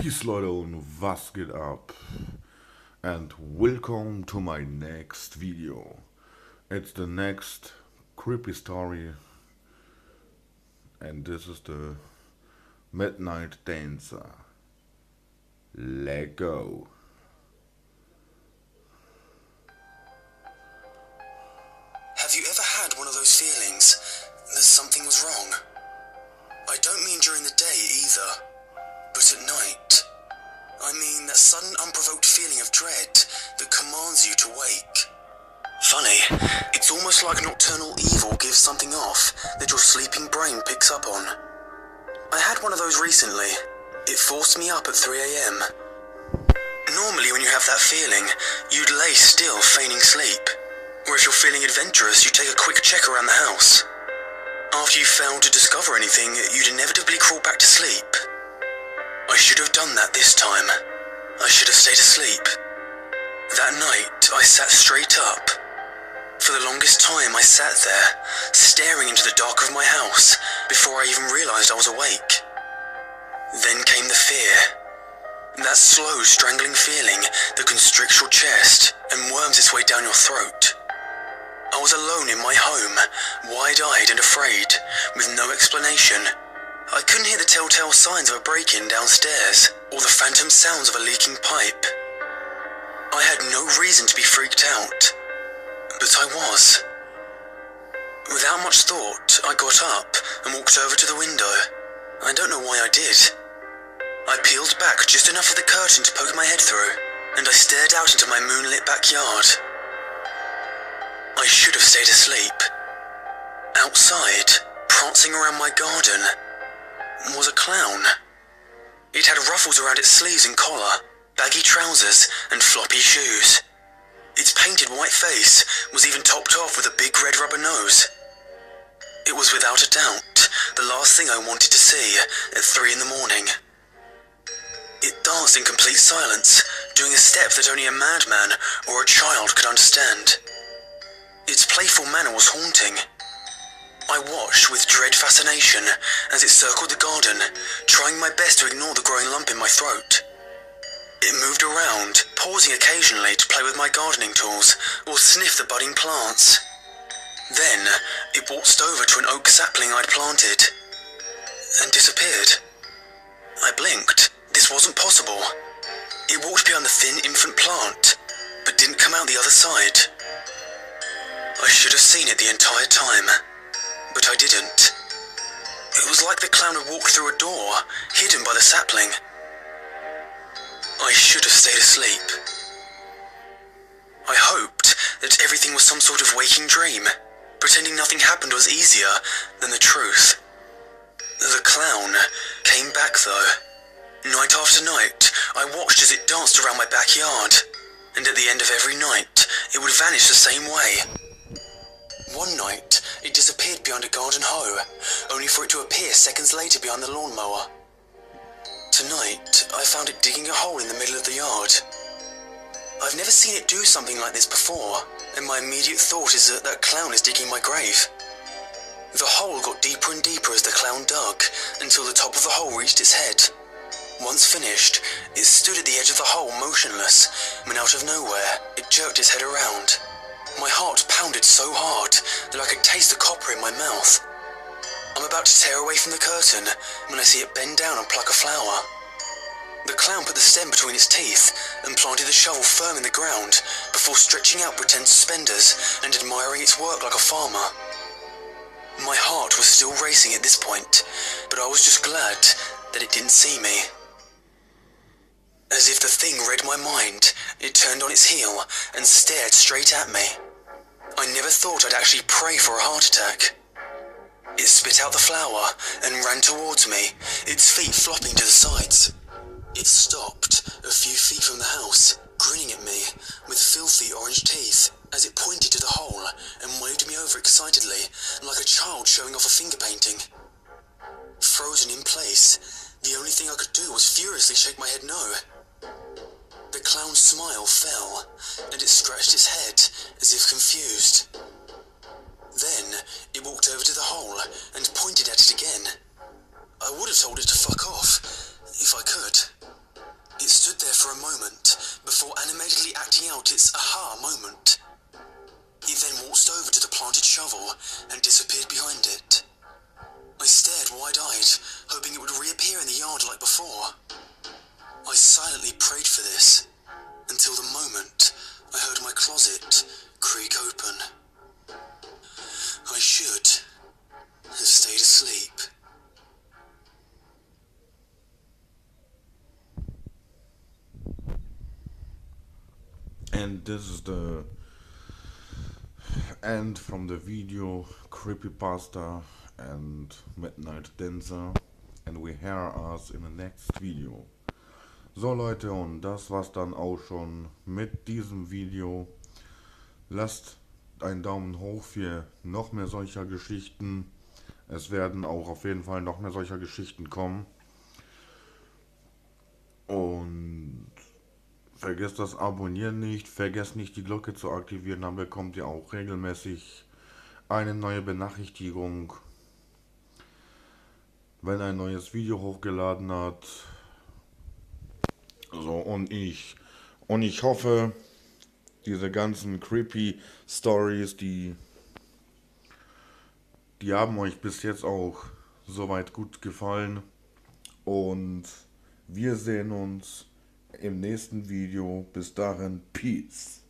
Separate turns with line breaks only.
Peace Leute und was geht ab? And welcome to my next video. It's the next creepy story and this is the Midnight Dancer. Let go.
Have you ever had one of those feelings that something was wrong? I don't mean during the day either, but at night. I mean that sudden unprovoked feeling of dread that commands you to wake. Funny, it's almost like nocturnal evil gives something off that your sleeping brain picks up on. I had one of those recently. It forced me up at 3 a.m. Normally when you have that feeling, you'd lay still feigning sleep. Or if you're feeling adventurous, you take a quick check around the house. After you failed to discover anything, you'd inevitably crawl back to sleep. I should have done that this time. I should have stayed asleep. That night, I sat straight up. For the longest time, I sat there, staring into the dark of my house, before I even realized I was awake. Then came the fear. That slow, strangling feeling that constricts your chest and worms its way down your throat. I was alone in my home, wide-eyed and afraid, with no explanation. I couldn't hear the telltale signs of a break-in downstairs, or the phantom sounds of a leaking pipe. I had no reason to be freaked out, but I was. Without much thought, I got up and walked over to the window. I don't know why I did. I peeled back just enough of the curtain to poke my head through, and I stared out into my moonlit backyard. I should have stayed asleep. Outside, prancing around my garden, was a clown. It had ruffles around its sleeves and collar, baggy trousers, and floppy shoes. Its painted white face was even topped off with a big red rubber nose. It was without a doubt the last thing I wanted to see at 3 in the morning. It danced in complete silence, doing a step that only a madman or a child could understand. Its playful manner was haunting. I watched with dread fascination as it circled the garden, trying my best to ignore the growing lump in my throat. It moved around, pausing occasionally to play with my gardening tools or sniff the budding plants. Then, it waltzed over to an oak sapling I'd planted and disappeared. I blinked. This wasn't possible. It walked behind the thin infant plant, but didn't come out the other side. I should have seen it the entire time, but I didn't. It was like the clown had walked through a door, hidden by the sapling. I should have stayed asleep. I hoped that everything was some sort of waking dream. Pretending nothing happened was easier than the truth. The clown came back though. Night after night, I watched as it danced around my backyard, and at the end of every night, it would vanish the same way. One night, it disappeared behind a garden hoe, only for it to appear seconds later behind the lawnmower. Tonight, I found it digging a hole in the middle of the yard. I've never seen it do something like this before, and my immediate thought is that that clown is digging my grave. The hole got deeper and deeper as the clown dug, until the top of the hole reached its head. Once finished, it stood at the edge of the hole motionless, when out of nowhere, it jerked its head around. My heart pounded so hard that I could taste the copper in my mouth. I'm about to tear away from the curtain when I see it bend down and pluck a flower. The clown put the stem between its teeth and planted the shovel firm in the ground before stretching out pretend suspenders and admiring its work like a farmer. My heart was still racing at this point, but I was just glad that it didn't see me. As if the thing read my mind, it turned on its heel and stared straight at me. I never thought I'd actually pray for a heart attack. It spit out the flower and ran towards me, its feet flopping to the sides. It stopped a few feet from the house, grinning at me with filthy orange teeth as it pointed to the hole and waved me over excitedly, like a child showing off a finger painting. Frozen in place, the only thing I could do was furiously shake my head no. The clown's smile fell, and it scratched its head as if confused. Then, it walked over to the hole and pointed at it again. I would have told it to fuck off, if I could. stood there for a moment before animatedly acting out its aha moment. It then waltzed over to the planted shovel and disappeared behind it. I stared wide-eyed, hoping it would reappear in the yard like before. I silently prayed for this, until the moment I heard my closet creak open. I should have stayed asleep.
And this is the end from the video Creepypasta and Midnight Dancer, and we hear us in the next video. So Leute, und das war's dann auch schon mit diesem Video. Lasst einen Daumen hoch für noch mehr solcher Geschichten. Es werden auch auf jeden Fall noch mehr solcher Geschichten kommen. Und vergesst das Abonnieren nicht, vergesst nicht die Glocke zu aktivieren, dann bekommt ihr auch regelmäßig eine neue Benachrichtigung, wenn ein neues Video hochgeladen hat. So, und ich hoffe, diese ganzen creepy Stories, die haben euch bis jetzt auch soweit gut gefallen. Und wir sehen uns im nächsten Video. Bis dahin, Peace.